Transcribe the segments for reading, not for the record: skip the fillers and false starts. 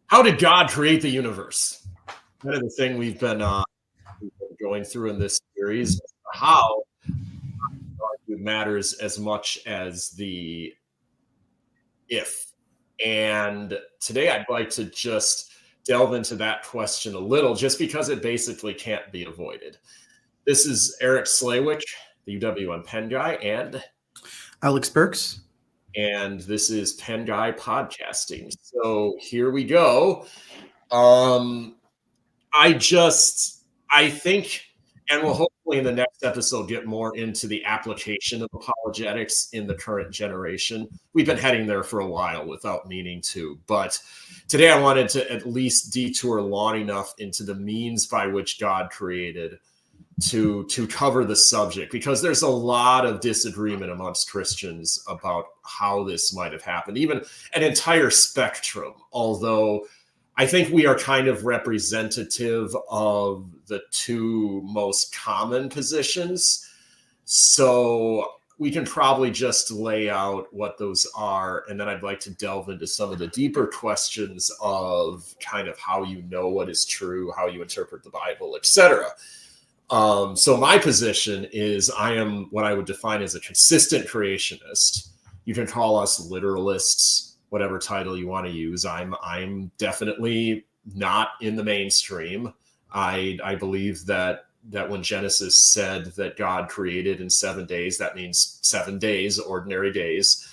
How did God create the universe? Kind of the thing we've been going through in this series. How it matters as much as the if. And today I'd like to just delve into that question a little, just because it basically can't be avoided. This is Eric Slawick, the UWM Penn guy, and Alex Burks. And this is Penn Guy Podcasting. So here we go. I think, and we'll hopefully in the next episode get more into the application of apologetics in the current generation. We've been heading there for a while without meaning to, but today I wanted to at least detour long enough into the means by which God created to cover the subject, because there's a lot of disagreement amongst Christians about how this might have happened, even an entire spectrum, although I think we are kind of representative of the two most common positions. So we can probably just lay out what those are, and then I'd like to delve into some of the deeper questions of kind of how you know what is true, how you interpret the Bible, etc. So my position is I am what I would define as a consistent creationist. You can call us literalists, whatever title you want to use. I'm definitely not in the mainstream. I believe that when Genesis said that God created in 7 days, that means 7 days, ordinary days.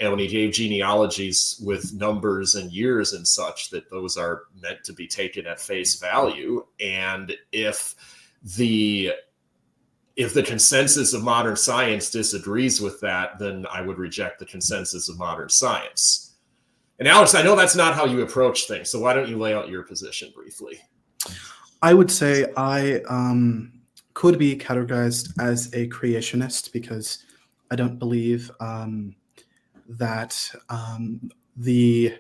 And when he gave genealogies with numbers and years and such, that those are meant to be taken at face value. And if the consensus of modern science disagrees with that, then I would reject the consensus of modern science. And Alex, I know that's not how you approach things, so why don't you lay out your position briefly? I would say I could be categorized as a creationist because I don't believe that the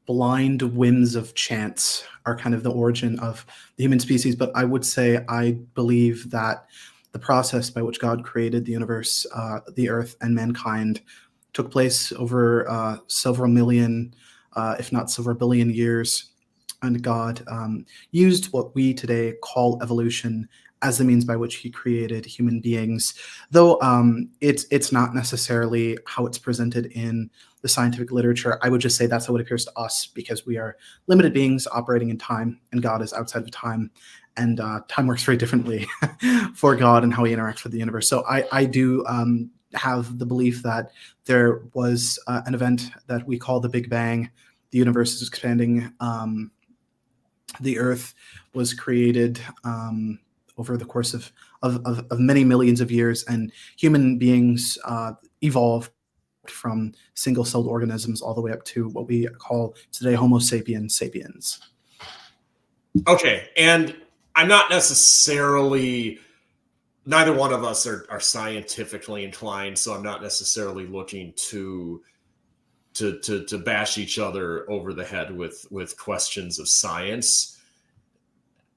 blind whims of chance are kind of the origin of the human species. But I would say I believe that the process by which God created the universe, the earth, and mankind took place over several million, if not several billion years. And God used what we today call evolution as the means by which he created human beings, though it's not necessarily how it's presented in the scientific literature. I would just say that's how it appears to us, because we are limited beings operating in time, and God is outside of time, and time works very differently for God and how he interacts with the universe. So I do have the belief that there was an event that we call the Big Bang. The universe is expanding. The Earth was created over the course of many millions of years, and human beings evolved from single-celled organisms all the way up to what we call today Homo sapiens sapiens. Okay, and I'm not necessarily, neither one of us are scientifically inclined, so I'm not necessarily looking to bash each other over the head with questions of science.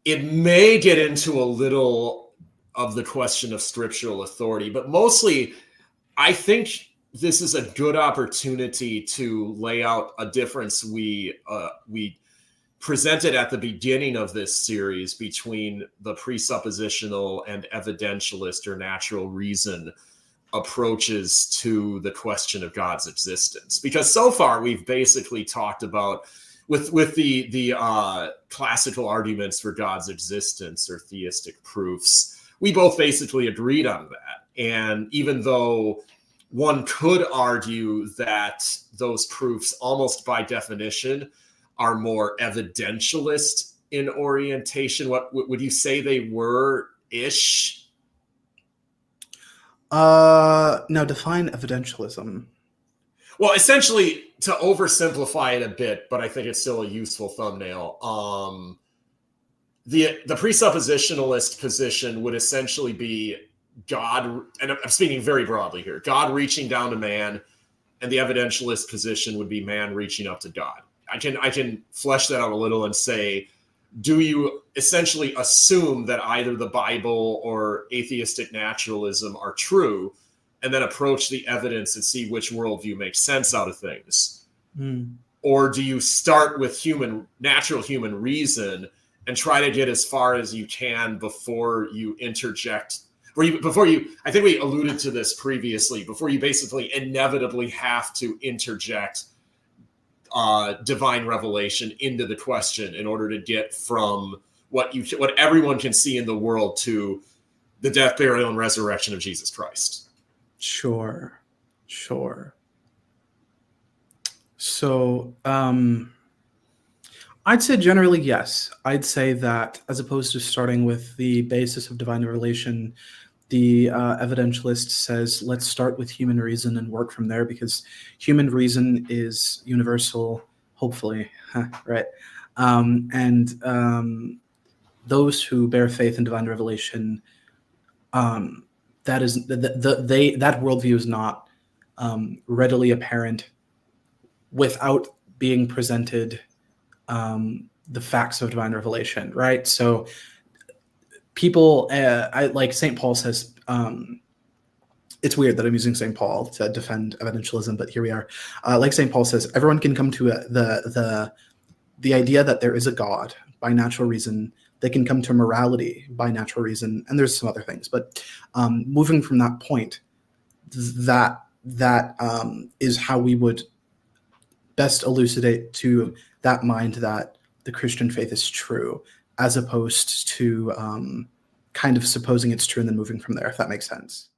It may get into a little of the question of scriptural authority, but mostly I think this is a good opportunity to lay out a difference we presented at the beginning of this series between the presuppositional and evidentialist or natural reason approaches to the question of God's existence. Because so far we've basically talked about with the classical arguments for God's existence or theistic proofs, we both basically agreed on that. And even though one could argue that those proofs almost by definition are more evidentialist in orientation, what would you say they were ish? Now define evidentialism. Well, essentially, to oversimplify it a bit, but I think it's still a useful thumbnail. The presuppositionalist position would essentially be God, and I'm speaking very broadly here, God reaching down to man, and the evidentialist position would be man reaching up to God. I can flesh that out a little and say, do you essentially assume that either the Bible or atheistic naturalism are true, and then approach the evidence and see which worldview makes sense out of things? or do you start with natural human reason and try to get as far as you can before you interject? I think we alluded to this previously, before you basically inevitably have to interject divine revelation into the question in order to get from what everyone can see in the world to the death, burial, and resurrection of Jesus Christ. Sure. So I'd say generally yes. I'd say that as opposed to starting with the basis of divine revelation, the evidentialist says, let's start with human reason and work from there, because human reason is universal, hopefully, right? And those who bear faith in divine revelation, that worldview is not readily apparent without being presented the facts of divine revelation, right? So people, like St. Paul says, it's weird that I'm using St. Paul to defend evidentialism, but here we are. Like St. Paul says, everyone can come to the idea that there is a God by natural reason. They can come to morality by natural reason, and there's some other things. But moving from that point, that is how we would best elucidate to that mind that the Christian faith is true, as opposed to kind of supposing it's true and then moving from there, if that makes sense.